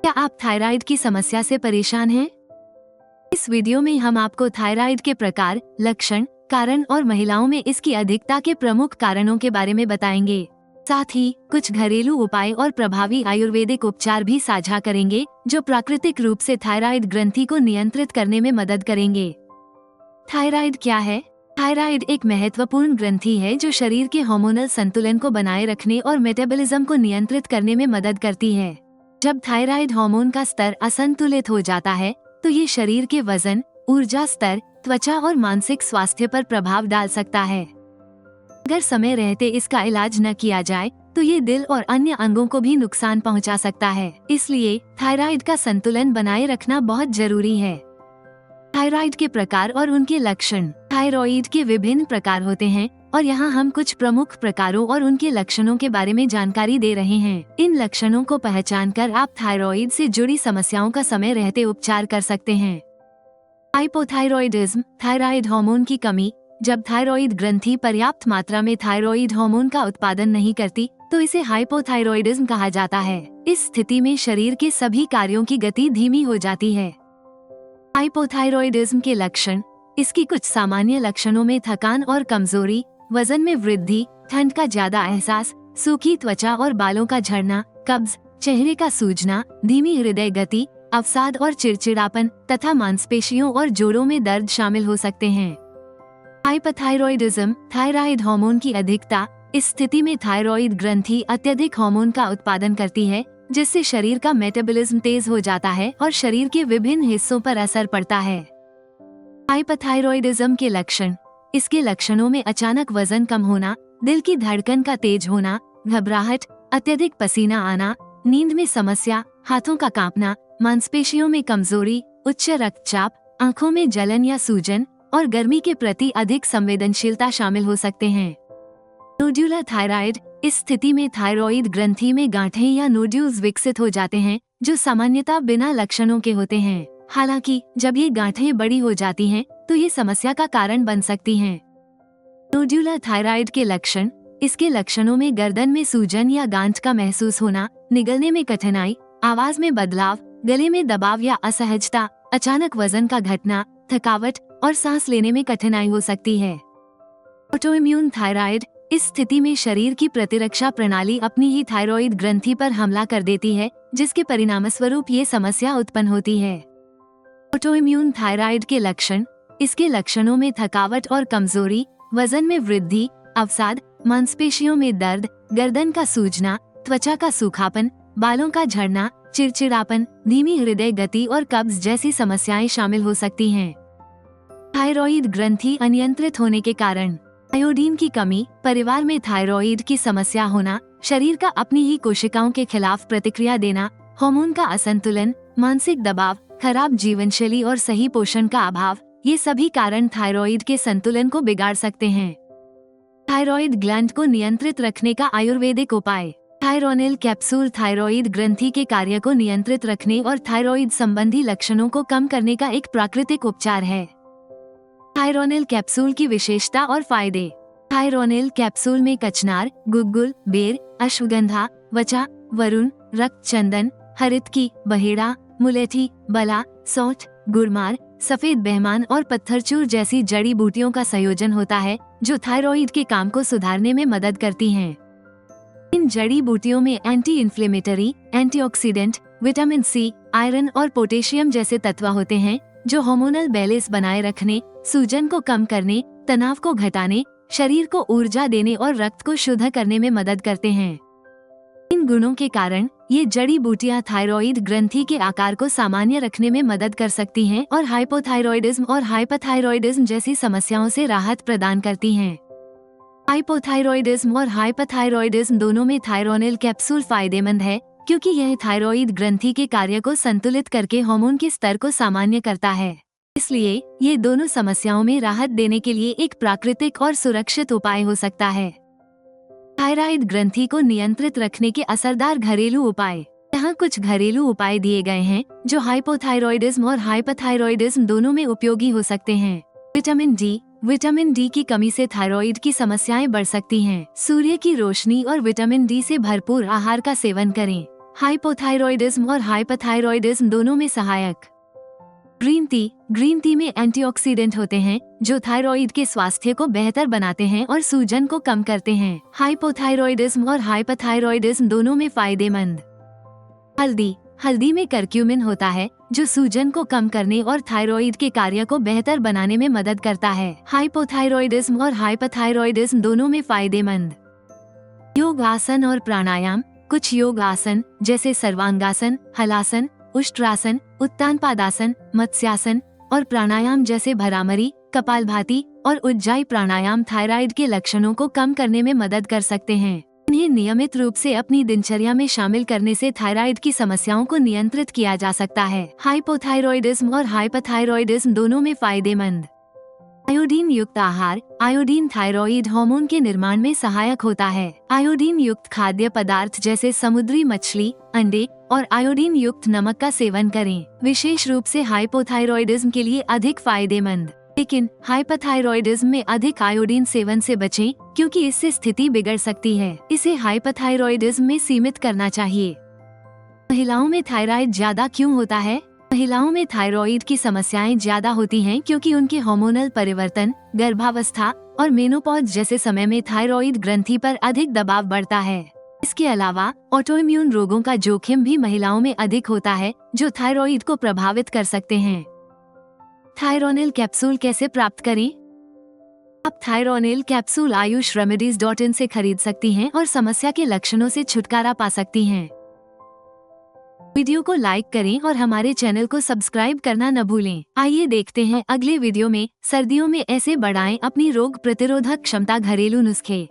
क्या आप थायराइड की समस्या से परेशान हैं? इस वीडियो में हम आपको थायराइड के प्रकार, लक्षण, कारण और महिलाओं में इसकी अधिकता के प्रमुख कारणों के बारे में बताएंगे। साथ ही कुछ घरेलू उपाय और प्रभावी आयुर्वेदिक उपचार भी साझा करेंगे, जो प्राकृतिक रूप से थायराइड ग्रंथि को नियंत्रित करने में मदद करेंगे। थायराइड क्या है? थायराइड एक महत्वपूर्ण ग्रंथि है जो शरीर के हार्मोनल संतुलन को बनाए रखने और मेटाबॉलिज्म को नियंत्रित करने में मदद करती है। जब थायराइड हार्मोन का स्तर असंतुलित हो जाता है, तो ये शरीर के वजन, ऊर्जा स्तर, त्वचा और मानसिक स्वास्थ्य पर प्रभाव डाल सकता है। अगर समय रहते इसका इलाज न किया जाए, तो ये दिल और अन्य अंगों को भी नुकसान पहुंचा सकता है। इसलिए थायराइड का संतुलन बनाए रखना बहुत जरूरी है। थायराइड के प्रकार और उनके लक्षण। थायराइड के विभिन्न प्रकार होते हैं और यहाँ हम कुछ प्रमुख प्रकारों और उनके लक्षणों के बारे में जानकारी दे रहे हैं। इन लक्षणों को पहचानकर आप थायराइड से जुड़ी समस्याओं का समय रहते उपचार कर सकते हैं। हाइपोथायरॉयडिज्म, थायराइड हार्मोन की कमी। जब थायराइड ग्रंथि पर्याप्त मात्रा में थायराइड हार्मोन का उत्पादन नहीं करती, तो इसे हाइपोथायरॉयडिज्म कहा जाता है। इस स्थिति में शरीर के सभी कार्यों की गति धीमी हो जाती है। हाइपोथायरॉयडिज्म के लक्षण। इसकी कुछ सामान्य लक्षणों में थकान और कमजोरी, वजन में वृद्धि, ठंड का ज्यादा एहसास, सूखी त्वचा और बालों का झड़ना, कब्ज, चेहरे का सूजना, धीमी हृदय गति, अवसाद और चिड़चिड़ापन तथा मांसपेशियों और जोड़ों में दर्द शामिल हो सकते हैं। हाइपोथायरॉयडिज्म, थायराइड हार्मोन की अधिकता। इस स्थिति में थायराइड ग्रंथि अत्यधिक हार्मोन का उत्पादन करती है, जिससे शरीर का मेटाबॉलिज्म तेज हो जाता है और शरीर के विभिन्न हिस्सों पर असर पड़ता है। हाइपोथायरॉयडिज्म के लक्षण। इसके लक्षणों में अचानक वजन कम होना, दिल की धड़कन का तेज होना, घबराहट, अत्यधिक पसीना आना, नींद में समस्या, हाथों का कांपना, मांसपेशियों में कमजोरी, उच्च रक्तचाप, आंखों में जलन या सूजन और गर्मी के प्रति अधिक संवेदनशीलता शामिल हो सकते हैं। Nodular thyroid. इस स्थिति में थायराइड ग्रंथि में गांठें या नोड्यूल्स विकसित हो जाते हैं, जो सामान्यतः बिना लक्षणों के होते हैं। हालांकि जब ये गांठें बड़ी हो जाती हैं, तो ये समस्या का कारण बन सकती हैं। नोड्यूलर थायराइड के लक्षण। इसके लक्षणों में गर्दन में सूजन या गांठ का महसूस होना, निगलने में कठिनाई, आवाज में बदलाव, गले में दबाव या असहजता, अचानक वजन का घटना, थकावट और सांस लेने में कठिनाई हो सकती है। Autoimmune thyroid. इस स्थिति में शरीर की प्रतिरक्षा प्रणाली अपनी ही थायराइड ग्रंथि पर हमला कर देती है, जिसके परिणामस्वरूप ये समस्या उत्पन्न होती है। ऑटोइम्यून थायराइड के लक्षण। इसके लक्षणों में थकावट और कमजोरी, वजन में वृद्धि, अवसाद, मांसपेशियों में दर्द, गर्दन का सूजना, त्वचा का सूखापन, बालों का झड़ना, चिड़चिड़ापन, धीमी हृदय गति और कब्ज जैसी समस्याएं शामिल हो सकती हैं। थायराइड ग्रंथि अनियंत्रित होने के कारण। आयोडीन की कमी, परिवार में थायराइड की समस्या होना, शरीर का अपनी ही कोशिकाओं के खिलाफ प्रतिक्रिया देना, हार्मोन का असंतुलन, मानसिक दबाव, खराब जीवनशैली और सही पोषण का अभाव, ये सभी कारण थायराइड के संतुलन को बिगाड़ सकते हैं। थायराइड ग्लैंड को नियंत्रित रखने का आयुर्वेदिक उपाय। थायरोनिल कैप्सूल थायराइड ग्रंथि के कार्य को नियंत्रित रखने और थायराइड संबंधी लक्षणों को कम करने का एक प्राकृतिक उपचार है। थायरोनिल कैप्सूल की विशेषता और फायदे। थायरोनिल कैप्सूल में कचनार, गुग्गुल, बेर, अश्वगंधा, वचा, वरुण, रक्तचंदन, हरितकी, बहेड़ा, मुलेठी, बला, सौंठ, गुड़मार, सफेद बेहमान और पत्थरचूर जैसी जड़ी बूटियों का संयोजन होता है, जो थायराइड के काम को सुधारने में मदद करती हैं। इन जड़ी बूटियों में anti inflammatory, antioxidant, vitamin C, iron और पोटेशियम जैसे तत्व होते हैं, जो हार्मोनल बैलेंस बनाए रखने, सूजन को कम करने, तनाव को घटाने, शरीर को ऊर्जा देने और रक्त को शुद्ध करने में मदद करते हैं। इन गुणों के कारण ये जड़ी बूटियां थायराइड ग्रंथि के आकार को सामान्य रखने में मदद कर सकती हैं और हाइपोथायरॉयडिज्म और हाइपरथायरॉयडिज्म जैसी समस्याओं से राहत प्रदान करती हैं। हाइपोथायरॉयडिज्म और हाइपरथायरॉयडिज्म दोनों में थायरोनिल कैप्सूल फायदेमंद है, क्योंकि यह थायराइड ग्रंथि के कार्य को संतुलित करके हार्मोन के स्तर को सामान्य करता है। इसलिए ये दोनों समस्याओं में राहत देने के लिए एक प्राकृतिक और सुरक्षित उपाय हो सकता है। थायराइड ग्रंथि को नियंत्रित रखने के असरदार घरेलू उपाय। यहाँ कुछ घरेलू उपाय दिए गए हैं, जो हाइपोथायरॉयडिज्म और हाइपरथायरॉयडिज्म दोनों में उपयोगी हो सकते हैं। Vitamin D. विटामिन डी की कमी से थायराइड की समस्याएं बढ़ सकती हैं। सूर्य की रोशनी और विटामिन डी से भरपूर आहार का सेवन करें। हाइपोथायरॉयडिज्म और हाइपरथायरॉयडिज्म दोनों में सहायक। ग्रीन टी में एंटीऑक्सीडेंट होते हैं जो थायराइड के स्वास्थ्य को बेहतर बनाते हैं और सूजन को कम करते हैं। हाइपोथायरॉयडिज्म और हाइपरथायरॉयडिज्म दोनों में फायदेमंद। हल्दी में करक्यूमिन होता है जो सूजन को कम करने और थायराइड के कार्य को बेहतर बनाने में मदद करता है। हाइपोथायरॉयडिज्म और हाइपरथायरॉयडिज्म दोनों में फायदेमंद। योग आसन और प्राणायाम। कुछ योग आसन जैसे सर्वांगासन, हलासन, उष्ट्रासन, उत्तानपादासन, मत्स्यासन और प्राणायाम जैसे भ्रामरी, कपालभाति और उज्जाई प्राणायाम थायराइड के लक्षणों को कम करने में मदद कर सकते हैं। इन्हें नियमित रूप से अपनी दिनचर्या में शामिल करने से थायराइड की समस्याओं को नियंत्रित किया जा सकता है। हाइपोथायरॉयडिज्म और हाइपरथायरॉयडिज्म दोनों में फायदेमंद। आयोडीन युक्त आहार। आयोडीन थायराइड हार्मोन के निर्माण में सहायक होता है। आयोडीन युक्त खाद्य पदार्थ जैसे समुद्री मछली, अंडे और आयोडीन युक्त नमक का सेवन करें। विशेष रूप से हाइपोथायरॉयडिज्म के लिए अधिक फायदेमंद। लेकिन हाइपरथायरॉयडिज्म में अधिक आयोडीन सेवन से बचें क्योंकि इससे स्थिति बिगड़ सकती है। इसे हाइपरथायरॉयडिज्म में सीमित करना चाहिए। महिलाओं में थायराइड ज्यादा क्यों होता है? महिलाओं में थायराइड की समस्याएं ज्यादा होती हैं क्योंकि उनके हार्मोनल परिवर्तन, गर्भावस्था और मेनोपॉज जैसे समय में थायराइड ग्रंथि पर अधिक दबाव बढ़ता है। इसके अलावा ऑटोइम्यून रोगों का जोखिम भी महिलाओं में अधिक होता है जो थायराइड को प्रभावित कर सकते हैं। थायरोनिल कैप्सूल कैसे प्राप्त करें? आप थायरोनिल कैप्सूल ayushRemedies.in से खरीद सकती हैं और समस्या के लक्षणों से छुटकारा पा सकती हैं। वीडियो को लाइक करें और हमारे चैनल को सब्सक्राइब करना न भूलें। आइए देखते हैं अगले वीडियो में सर्दियों में ऐसे बढ़ाएं अपनी रोग प्रतिरोधक क्षमता घरेलू नुस्खे।